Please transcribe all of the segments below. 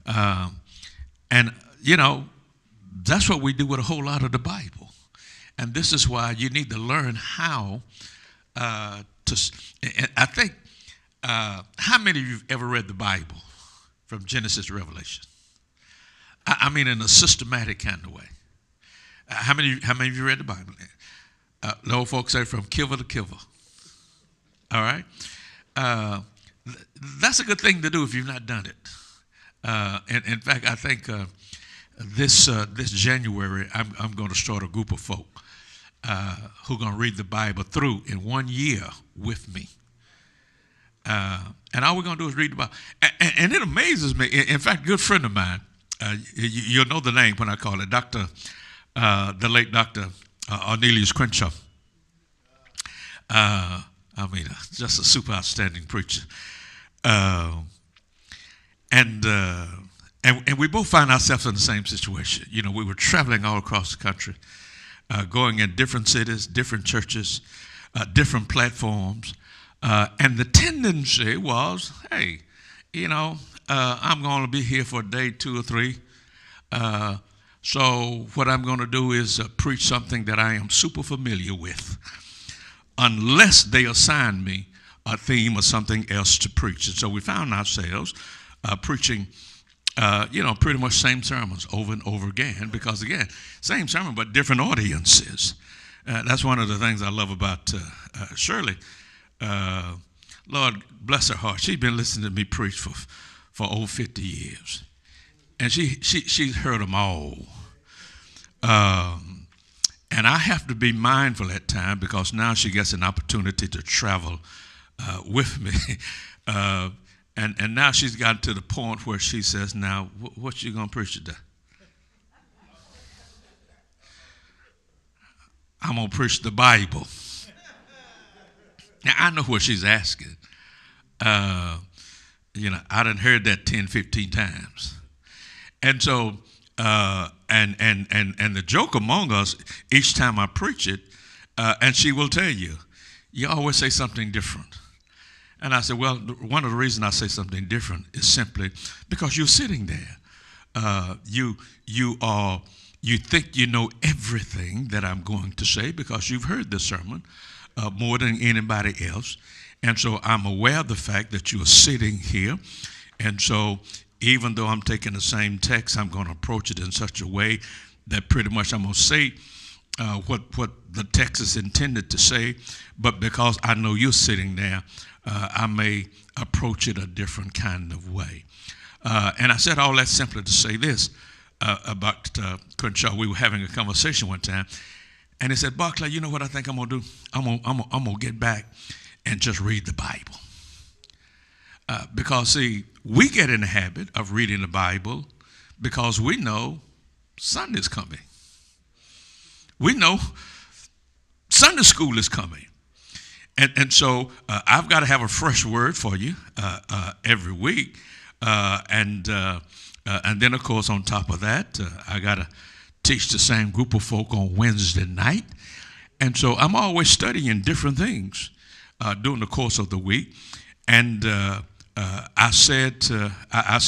Um, and, you know, that's what we do with a whole lot of the Bible. And this is why you need to learn how and I think, how many of you have ever read the Bible from Genesis to Revelation? I mean, in a systematic kind of way. How many of you read the Bible? The old folks say from kiver to kiver. All right? That's a good thing to do if you've not done it. And in fact, I think this January, I'm going to start a group of folk who are going to read the Bible through in 1 year with me. And all we're going to do is read the Bible. And it amazes me. In fact, a good friend of mine, you'll know the name when I call it, the late Dr. Cornelius Crenshaw. Just a super outstanding preacher. And we both find ourselves in the same situation. You know, we were traveling all across the country, going in different cities, different churches, different platforms. And the tendency was, hey, you know, I'm going to be here for a day, 2 or 3. So what I'm going to do is preach something that I am super familiar with, unless they assign me a theme or something else to preach. And so we found ourselves preaching, pretty much same sermons over and over again, because, again, same sermon, but different audiences. That's one of the things I love about Shirley. Lord bless her heart. She's been listening to me preach for over 50 years. And she's heard them all. And I have to be mindful at times, because now she gets an opportunity to travel with me. And now she's gotten to the point where she says, now, what you going to preach today? I'm going to preach the Bible. Now, I know what she's asking. I done heard that 10, 15 times. And so, and the joke among us, each time I preach it, and she will tell you, you always say something different. And I said, well, one of the reasons I say something different is simply because you're sitting there. You think you know everything that I'm going to say because you've heard the sermon more than anybody else. And so I'm aware of the fact that you are sitting here. And so even though I'm taking the same text, I'm going to approach it in such a way that pretty much I'm going to say what the text is intended to say. But because I know you're sitting there, I may approach it a different kind of way. And I said all that simply to say this about Crenshaw. We were having a conversation one time, and he said, Barclay, you know what I think I'm going to do? I'm going to get back and just read the Bible. Because, see, we get in the habit of reading the Bible because we know Sunday's coming. We know Sunday school is coming. And so I've got to have a fresh word for you every week. And then, of course, on top of that, I got to teach the same group of folk on Wednesday night. And so I'm always studying different things during the course of the week. And I said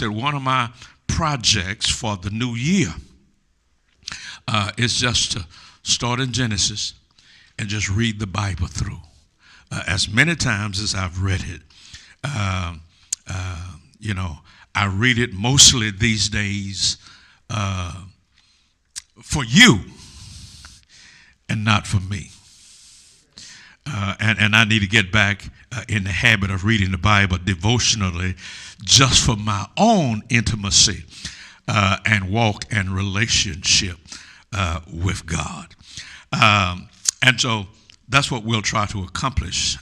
one of my projects for the new year is just to start in Genesis and just read the Bible through. As many times as I've read it, I read it mostly these days for you and not for me. And I need to get back in the habit of reading the Bible devotionally just for my own intimacy and walk and relationship with God. And so that's what we'll try to accomplish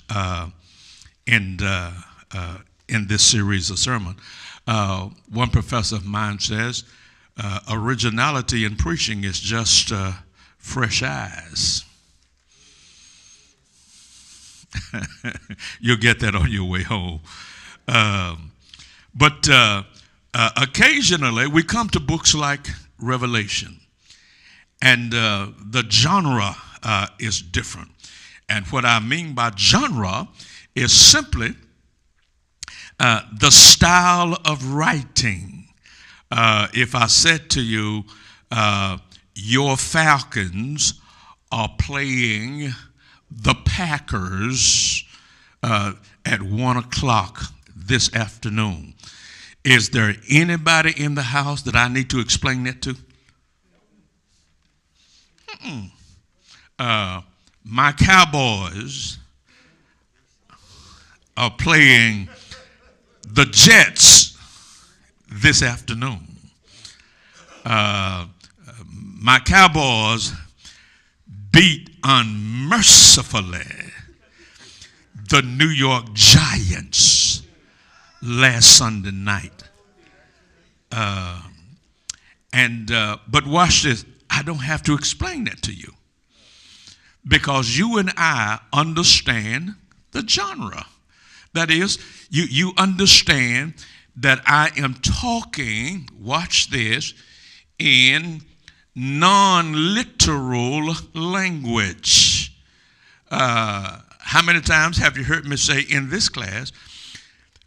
in this series of sermon. One professor of mine says, originality in preaching is just fresh eyes. You'll get that on your way home. But occasionally we come to books like Revelation, and the genre is different. And what I mean by genre is simply the style of writing if I said to you, your Falcons are playing the Packers at 1 o'clock this afternoon, is there anybody in the house that I need to explain that to? My Cowboys are playing the Jets this afternoon. My Cowboys beat unmercifully the New York Giants last Sunday night. But watch this. I don't have to explain that to you because you and I understand the genre. That is, you understand that I am talking, watch this, in non-literal language. How many times have you heard me say in this class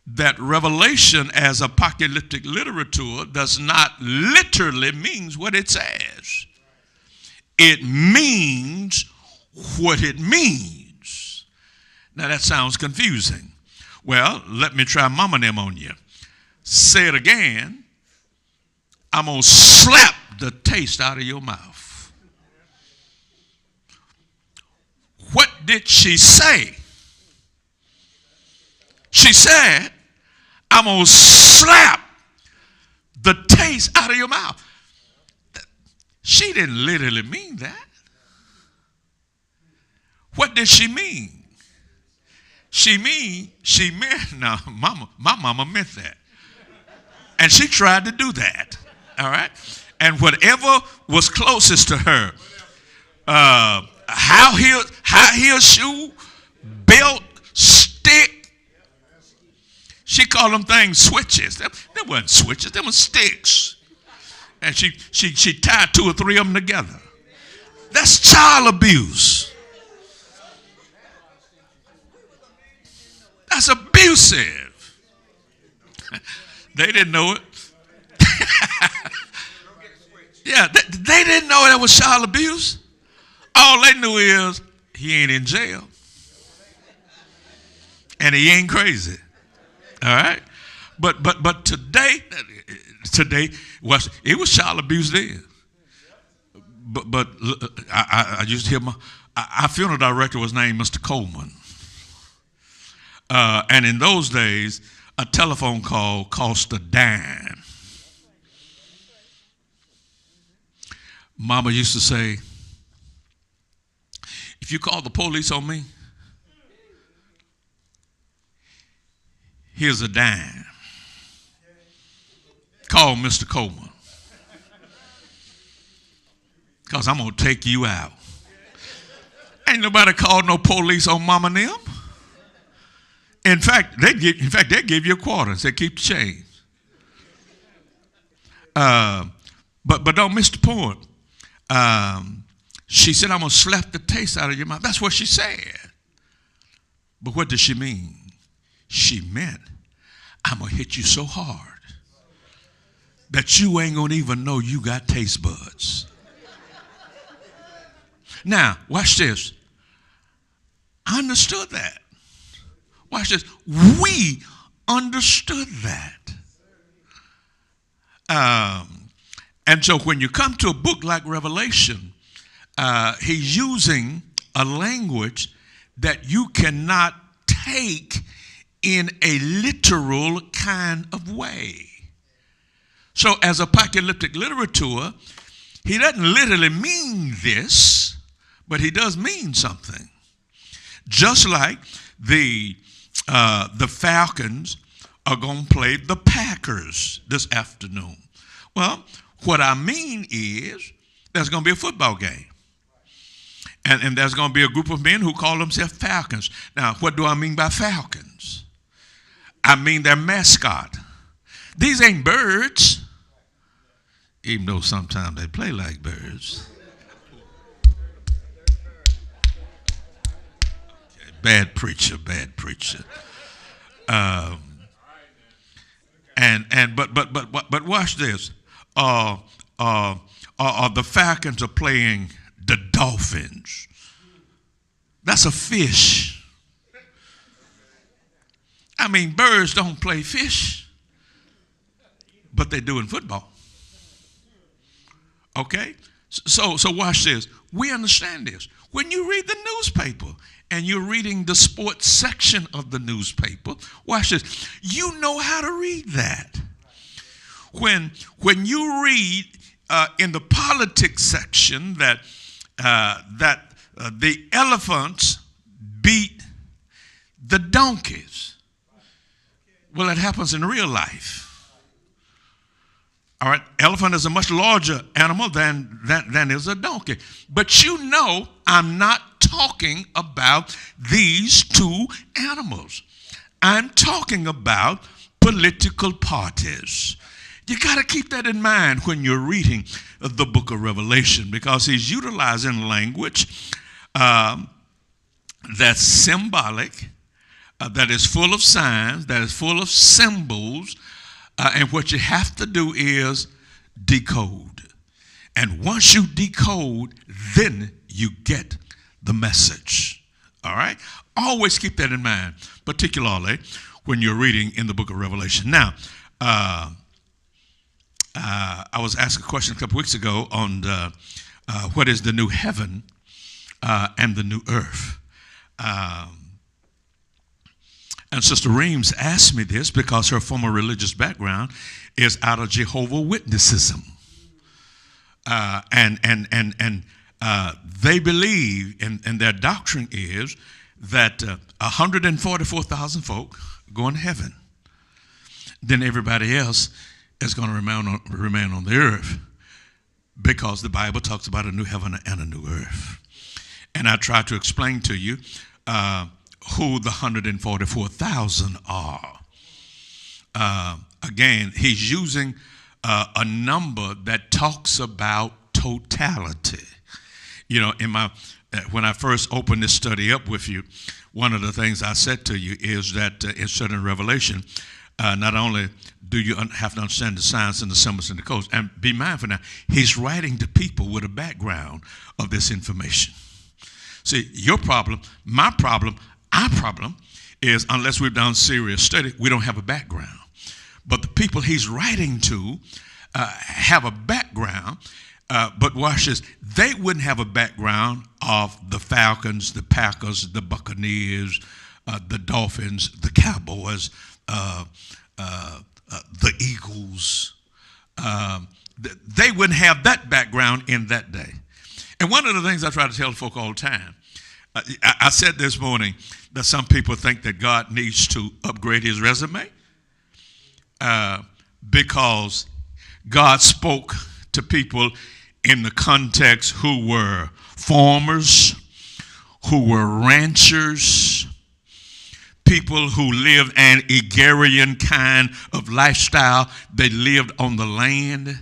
that Revelation as apocalyptic literature does not literally mean what it says? It means what it means. Now that sounds confusing. Well, let me try mama them on you. Say it again. I'm going to slap the taste out of your mouth. What did she say? She said, I'm going to slap the taste out of your mouth. She didn't literally mean that. What did she mean? She meant, no, my mama meant that. And she tried to do that, all right? And whatever was closest to her, high heel shoe, belt, stick, she called them things switches. They weren't switches, they were sticks. And she tied 2 or 3 of them together. That's child abuse. That's abusive. They didn't know it. Yeah, they didn't know that was child abuse. All they knew is he ain't in jail. And he ain't crazy. All right? But today it was child abuse then. But I used to hear our funeral director was named Mr. Coleman. And in those days, a telephone call cost a dime. Mama used to say, if you call the police on me, here's a dime. Call Mr. Coleman. Because I'm going to take you out. Ain't nobody called no police on mama and them. In fact, they give you a quarter and say, keep the change. But don't miss the point. She said, I'm going to slap the taste out of your mouth. That's what she said. But what does she mean? She meant, I'm going to hit you so hard that you ain't going to even know you got taste buds. Now, watch this. I understood that. Watch this. We understood that. And so when you come to a book like Revelation, he's using a language that you cannot take in a literal kind of way. So as apocalyptic literature, he doesn't literally mean this, but he does mean something. Just like the Falcons are going to play the Packers this afternoon. Well, what I mean is there's going to be a football game. And there's going to be a group of men who call themselves Falcons. Now, what do I mean by Falcons? I mean their mascot. These ain't birds, even though sometimes they play like birds. Bad preacher. But watch this. Uh, the Falcons are playing the Dolphins. That's a fish. I mean, birds don't play fish, but they do in football. Okay? So watch this. We understand this. When you read the newspaper and you're reading the sports section of the newspaper, watch this. You know how to read that. When you read in the politics section that the elephants beat the donkeys, well, it happens in real life. All right, elephant is a much larger animal than is a donkey. But you know, I'm not talking about these two animals. I'm talking about political parties. You got to keep that in mind when you're reading the book of Revelation, because he's utilizing language that's symbolic, that is full of signs, that is full of symbols. And what you have to do is decode. And once you decode, then you get the message. All right? Always keep that in mind, particularly when you're reading in the book of Revelation. Now, I was asked a question a couple weeks ago on what is the new heaven and the new earth. And Sister Reams asked me this because her former religious background is out of Jehovah's Witnessism. And they believe, and their doctrine is, that 144,000 folk go in heaven. Then everybody else is going to remain on the earth, because the Bible talks about a new heaven and a new earth. And I try to explain to you who the 144,000 are. Again, he's using a number that talks about totality. You know, when I first opened this study up with you, one of the things I said to you is that in certain Revelation, not only do you have to understand the signs and the symbols and the codes, and be mindful now, he's writing to people with a background of this information. See, your problem, my problem, our problem is, unless we've done serious study, we don't have a background. But the people he's writing to have a background, but watch this, they wouldn't have a background of the Falcons, the Packers, the Buccaneers, the Dolphins, the Cowboys, the Eagles. They wouldn't have that background in that day. And one of the things I try to tell folk all the time, I said this morning that some people think that God needs to upgrade his resume because God spoke to people in the context who were farmers, who were ranchers, people who lived an agrarian kind of lifestyle. They lived on the land.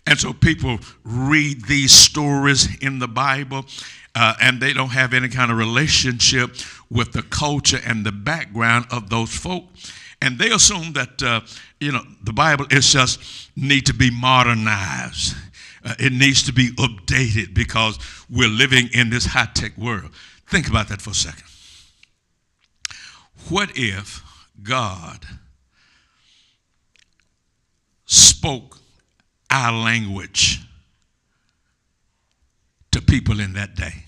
And so people read these stories in the Bible and they don't have any kind of relationship with the culture and the background of those folk. And they assume that, the Bible is just need to be modernized. It needs to be updated because we're living in this high-tech world. Think about that for a second. What if God spoke our language to people in that day?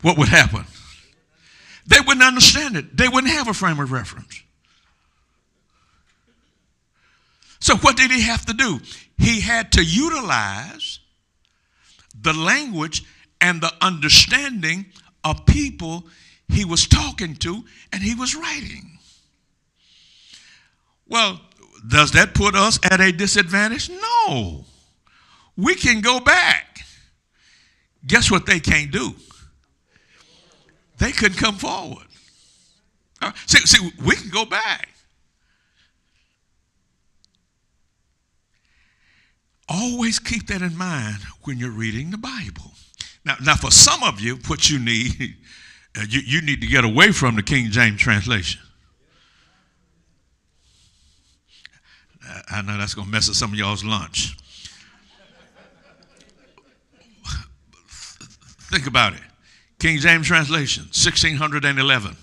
What would happen? They wouldn't understand it. They wouldn't have a frame of reference. So what did he have to do? He had to utilize the language and the understanding of people he was talking to and he was writing. Well, does that put us at a disadvantage? No. We can go back. Guess what they can't do? They couldn't come forward. See, we can go back. Always keep that in mind when you're reading the Bible. Now, for some of you, what you need You need to get away from the King James translation. I know that's going to mess up some of y'all's lunch. Think about it. King James translation, 1611.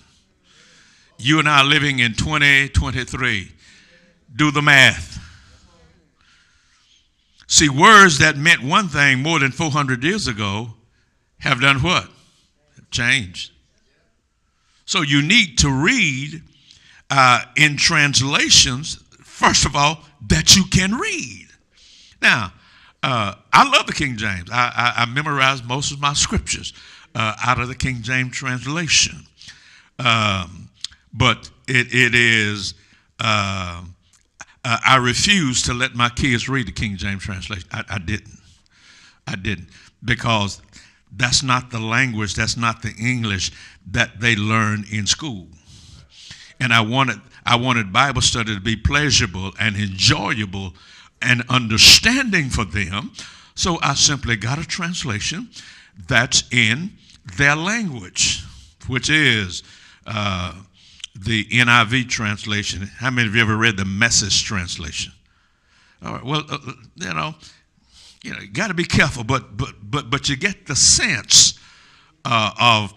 You and I are living in 2023. Do the math. See, words that meant one thing more than 400 years ago have done what? Changed. So you need to read in translations, first of all, that you can read. Now, I love the King James. I memorized most of my scriptures out of the King James translation. But it is, I refuse to let my kids read the King James translation. I didn't. Because that's not the language, that's not the English that they learn in school. And I wanted Bible study to be pleasurable and enjoyable and understanding for them. So I simply got a translation that's in their language, which is the NIV translation. How many of you ever read the Message translation? All right. Well, you got to be careful, but you get the sense of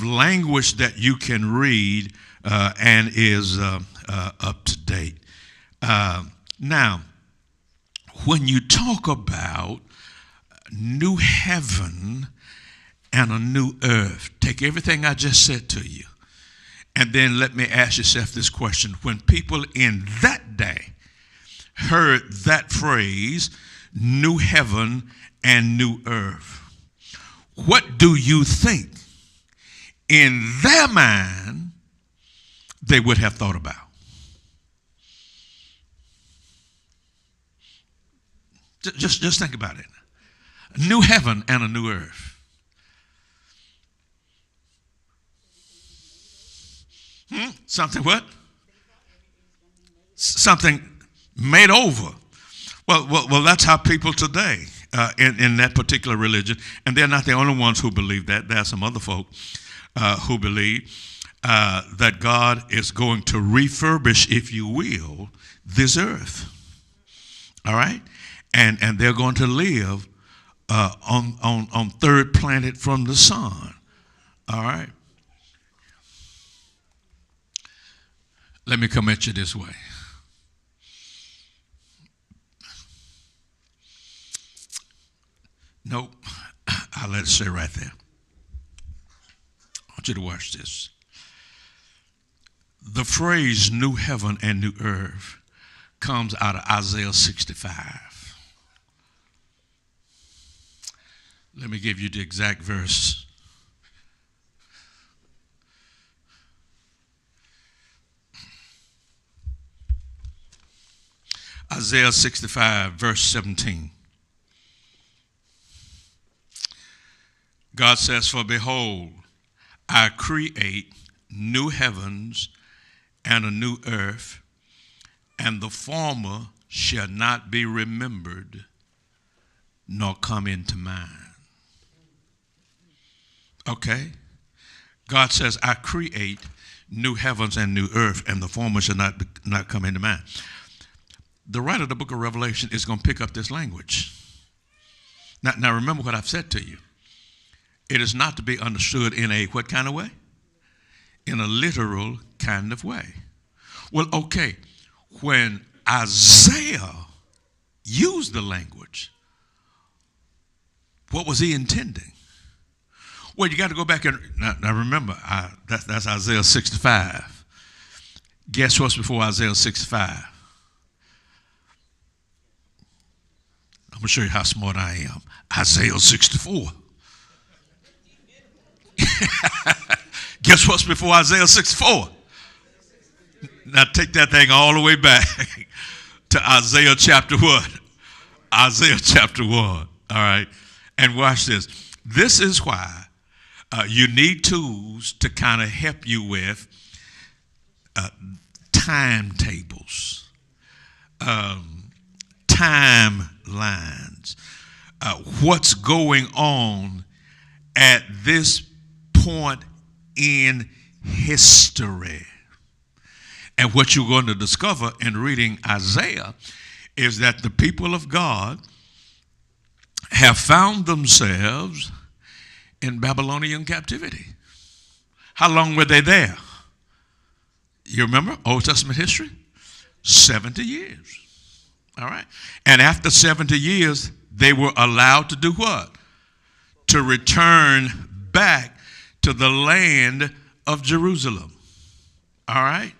language that you can read and is up to date. Now, when you talk about new heaven and a new earth, take everything I just said to you, and then let me ask yourself this question. When people in that day heard that phrase, new heaven and new earth, what do you think in their mind they would have thought about? Just think about it. A new heaven and a new earth. Something what? Something made over. Well, that's how people today in that particular religion, and they're not the only ones who believe that. There are some other folk who believe that God is going to refurbish, if you will, this earth. All right? And they're going to live on third planet from the sun. All right? Let me come at you this way. Nope. I'll let it stay right there. I want you to watch this. The phrase new heaven and new earth comes out of Isaiah 65. Let me give you the exact verse. Isaiah 65, verse 17. God says, for behold, I create new heavens and a new earth, and the former shall not be remembered nor come into mind. Okay? God says, I create new heavens and new earth, and the former shall not come into mind. The writer of the book of Revelation is going to pick up this language. Now remember what I've said to you. It is not to be understood in a what kind of way? In a literal kind of way. Well, okay, when Isaiah used the language, what was he intending? Well, you got to go back and, now remember, that's Isaiah 65. Guess what's before Isaiah 65? I'm going to show you how smart I am. Isaiah 64. Guess what's before Isaiah 64? Now take that thing all the way back to Isaiah chapter what? Isaiah chapter 1. All right. And watch this. This is why you need tools to kind of help you with timetables, timelines, what's going on at this point in history. And what you're going to discover in reading Isaiah is that the people of God have found themselves in Babylonian captivity. How long were they there? You remember Old Testament history? 70 years. All right. And after 70 years, they were allowed to do what? To return back to the land of Jerusalem. All right.